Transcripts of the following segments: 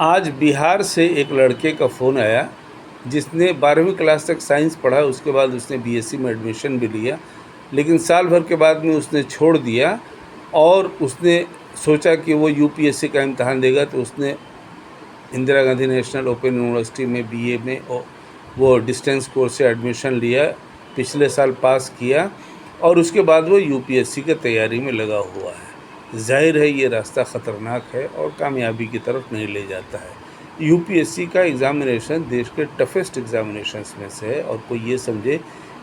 आज बिहार से एक लड़के का फ़ोन आया जिसने 12वीं क्लास तक साइंस पढ़ा, उसके बाद उसने बीएससी में एडमिशन भी लिया, लेकिन साल भर के बाद में उसने छोड़ दिया और उसने सोचा कि वो यूपीएससी का इम्तहान देगा। तो उसने Indira Gandhi national open university में बीए में वो डिस्टेंस कोर्स से एडमिशन लिया, पिछले साल पास किया और उसके बाद वो यूपीएससी की तैयारी में लगा हुआ है। जाहिर है ये रास्ता ख़तरनाक है और कामयाबी की तरफ नहीं ले जाता है। यूपीएससी का एग्ज़ामिनेशन देश के टफेस्ट एग्ज़ामिनेशंस में से है और कोई ये समझे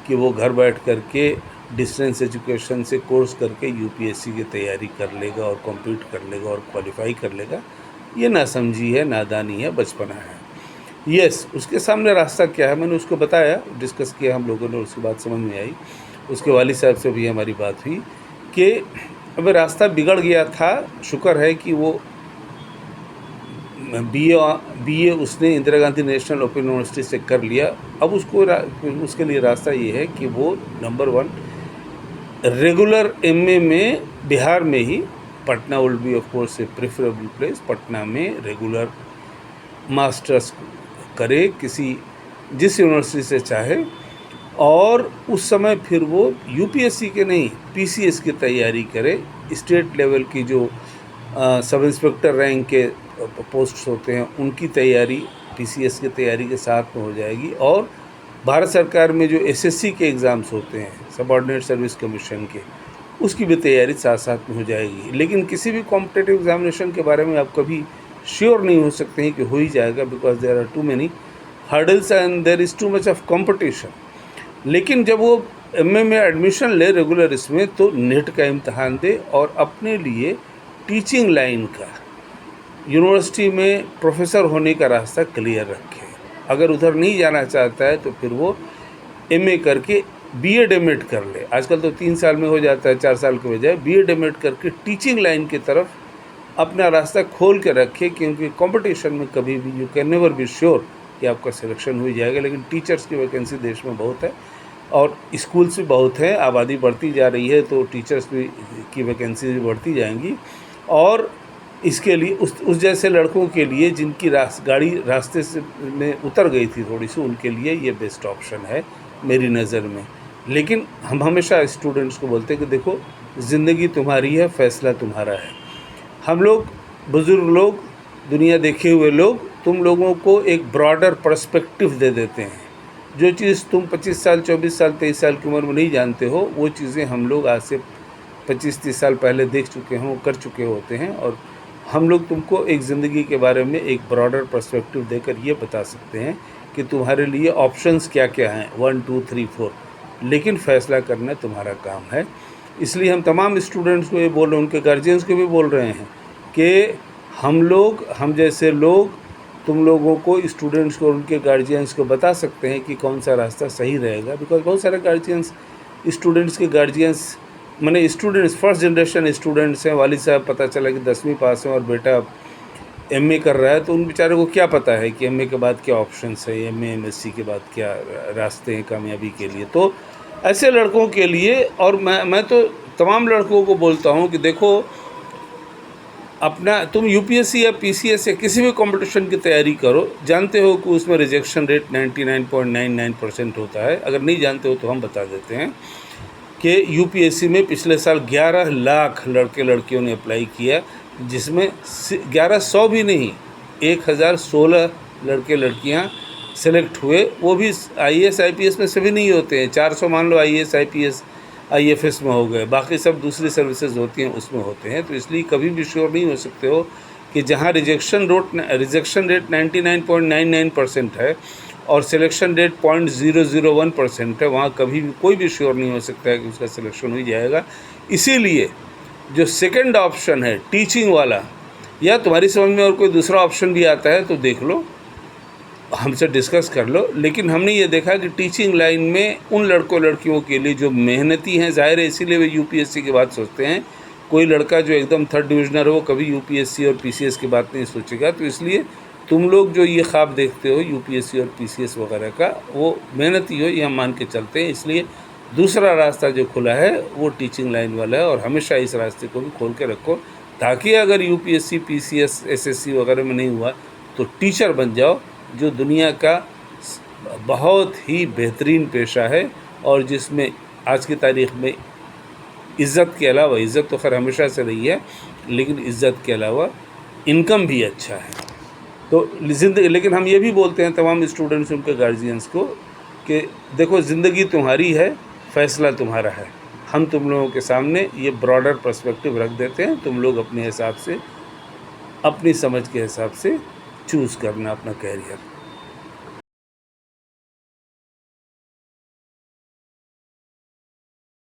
कि वो घर बैठ कर के डिस्टेंस एजुकेशन से कोर्स करके यूपीएससी की तैयारी कर लेगा और कम्पीट कर लेगा और क्वालिफाई कर लेगा, ये नासमझी है, नादानी है, बचपना है। यस, उसके सामने रास्ता क्या है मैंने उसको बताया, डिस्कस किया हम लोगों ने, उसकी बात समझ में आई। उसके वालिद साहब से भी हमारी बात हुई कि अब रास्ता बिगड़ गया था। शुक्र है कि वो बीए उसने Indira Gandhi national open university से कर लिया। अब उसके लिए रास्ता ये है कि वो नंबर 1 रेगुलर एमए में बिहार में ही, Patna will be of course a preferable place, Patna में रेगुलर मास्टर्स करे जिस यूनिवर्सिटी से चाहे, और उस समय फिर वो यूपीएससी के नहीं पीसीएस की तैयारी करे। स्टेट लेवल की जो सब इंस्पेक्टर रैंक के पोस्ट्स होते हैं उनकी तैयारी पीसीएस की तैयारी के साथ में हो जाएगी, और भारत सरकार में जो एसएससी के एग्ज़ाम्स होते हैं सबऑर्डिनेट सर्विस कमीशन के, उसकी भी तैयारी साथ साथ में हो जाएगी। लेकिन किसी भी कॉम्पिटिटिव एग्जामिनेशन के बारे में आप कभी श्योर नहीं हो सकते हैं कि हो ही जाएगा, because there are too many hurdles and there is too much of competition. लेकिन जब वो एमए में एडमिशन ले रेगुलर इसमें, तो नेट का इम्तहान दे और अपने लिए टीचिंग लाइन का, यूनिवर्सिटी में प्रोफेसर होने का रास्ता क्लियर रखे। अगर उधर नहीं जाना चाहता है तो फिर वो एमए करके बीएड एमएड कर ले। आजकल तो 3 साल में हो जाता है, 4 साल के बजाय बीएड एमएड करके टीचिंग लाइन की तरफ अपना रास्ता खोल के रखे, क्योंकि कंपटीशन में कभी भी you can never be sure कि आपका सिलेक्शन हो जाएगा। लेकिन टीचर्स की वैकेंसी देश में बहुत है और स्कूल्स भी बहुत हैं, आबादी बढ़ती जा रही है तो टीचर्स की वैकेंसी भी बढ़ती जाएंगी। और इसके लिए उस जैसे लड़कों के लिए जिनकी गाड़ी रास्ते से में उतर गई थी थोड़ी सी, उनके लिए ये बेस्ट ऑप्शन है मेरी नज़र में। लेकिन हम हमेशा स्टूडेंट्स को बोलते हैं कि देखो, ज़िंदगी तुम्हारी है, फ़ैसला तुम्हारा है। हम लोग बुज़ुर्ग लोग, दुनिया देखे हुए लोग, तुम लोगों को एक ब्रॉडर पर्सपेक्टिव दे देते हैं। जो चीज़ तुम 25 साल 24 साल 23 साल की उम्र में नहीं जानते हो, वो चीज़ें हम लोग आज से 25-30 साल पहले देख चुके हों, कर चुके होते हैं, और हम लोग तुमको एक ज़िंदगी के बारे में एक ब्रॉडर पर्सपेक्टिव देकर ये बता सकते हैं कि तुम्हारे लिए ऑप्शंस क्या क्या हैं, 1 2 3 4, लेकिन फ़ैसला करना तुम्हारा काम है। इसलिए हम तमाम स्टूडेंट्स को ये बोल रहे हैं, उनके गार्जियंस को भी बोल रहे हैं कि हम जैसे लोग तुम लोगों को, स्टूडेंट्स को, उनके गार्जियंस को बता सकते हैं कि कौन सा रास्ता सही रहेगा। बिकॉज बहुत सारे गार्जियंस, स्टूडेंट्स के गार्जियंस, मैंने स्टूडेंट्स, फर्स्ट जनरेशन स्टूडेंट्स हैं, वालिद साहब पता चला कि 10वीं पास हैं और बेटा एमए कर रहा है, तो उन बेचारों को क्या पता है कि एमए के बाद क्या ऑप्शंस है, एमए एमएससी के बाद क्या रास्ते हैं कामयाबी के लिए। तो ऐसे लड़कों के लिए, और मैं तो तमाम लड़कों को बोलता हूँ कि देखो, अपना तुम यूपीएससी या पीसीएस या किसी भी कंपटीशन की तैयारी करो, जानते हो कि उसमें रिजेक्शन रेट 99.99% होता है। अगर नहीं जानते हो तो हम बता देते हैं कि यूपीएससी में पिछले साल 11 लाख लड़के लड़कियों ने अप्लाई किया, जिसमें 1100 भी नहीं, 1016 लड़के लड़कियां सेलेक्ट हुए। वो भी आईएएस आईपीएस में सभी नहीं होते हैं, 400 मान लो आईएएस आईपीएस आईएफएस में हो गए, बाकी सब दूसरी सर्विसेज होती हैं उसमें होते हैं। तो इसलिए कभी भी श्योर नहीं हो सकते हो कि जहां रिजेक्शन रेट 99.99% है और सिलेक्शन रेट 0.001% है, वहाँ कभी भी कोई भी श्योर नहीं हो सकता है कि उसका सिलेक्शन हो जाएगा। इसीलिए जो सेकंड ऑप्शन है टीचिंग वाला, या तुम्हारी समझ में और कोई दूसरा ऑप्शन भी आता है तो देख लो, हमसे डिस्कस कर लो। लेकिन हमने ये देखा कि टीचिंग लाइन में उन लड़कों लड़कियों के लिए जो मेहनती हैं, ज़ाहिर है इसीलिए वे यूपीएससी की बात सोचते हैं। कोई लड़का जो एकदम 3rd डिविजनर हो, कभी यूपीएससी और पीसीएस की बात नहीं सोचेगा। तो इसलिए तुम लोग जो ये ख्वाब देखते हो यूपीएससी और पीसीएस वगैरह का, वो मेहनती हो, ये हम मान के चलते हैं। इसलिए दूसरा रास्ता जो खुला है वो टीचिंग लाइन वाला है, और हमेशा इस रास्ते को भी खोल के रखो, ताकि अगर यूपीएससी पीसीएस एसएससी वगैरह में नहीं हुआ तो टीचर बन जाओ, जो दुनिया का बहुत ही बेहतरीन पेशा है और जिसमें आज की तारीख़ में इज़्ज़त के अलावा, इज़्ज़त तो खैर हमेशा से रही है, लेकिन इज़्ज़त के अलावा इनकम भी अच्छा है। तो लेकिन हम ये भी बोलते हैं तमाम स्टूडेंट्स, उनके गार्जियंस को कि देखो ज़िंदगी तुम्हारी है, फ़ैसला तुम्हारा है। हम तुम लोगों के सामने ये ब्रॉडर पर्सपेक्टिव रख देते हैं, तुम लोग अपने हिसाब से, अपनी समझ के हिसाब से चूज़ करना अपना कैरियर।